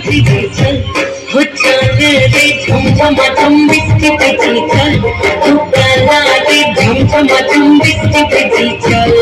ভিজে চল हो चल रे झमझमाझम बिस्ती बिजी चल काला रे झमझमाझम बिस्ती बिजी चल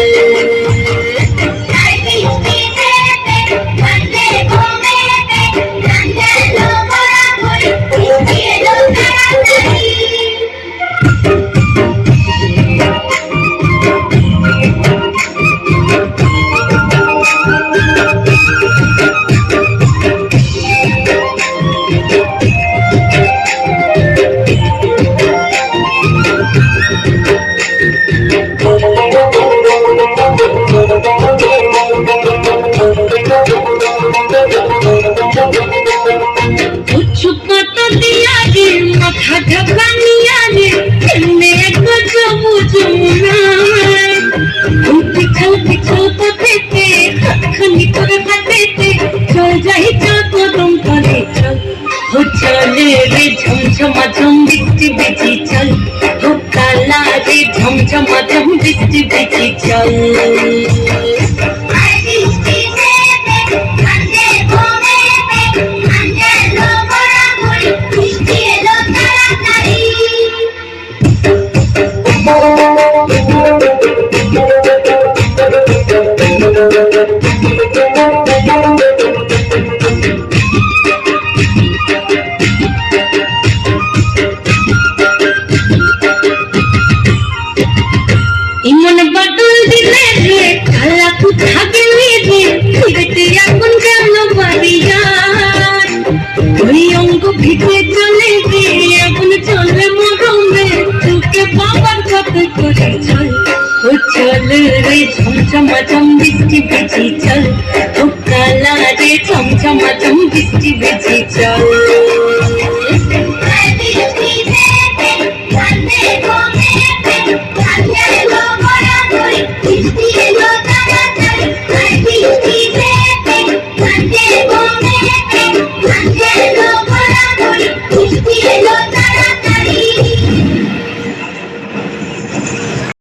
माथा ढकानिया रे तेने गजब जुना पिछल पिछल पतेते खनी करे पतेते चल जाहि चल कदम करे चल हो चले रे झमझमाझम बिस्ती बिजी चल हो काला रे झमझमाझम बिस्ती बिजी चल ইমন বদল দিলে রে কালা কুঠা গেলি রে ফিরতে এখন গেল বাড়িয়া ওই অঙ্গ ভিটে চলে রে এখন চলে মরমে তোকে বাবার সাথে করে চল ও চল রে ঝমঝমাঝম বৃষ্টি ভিজি চল ও কালা রে ঝমঝমাঝম বৃষ্টি ভিজি চল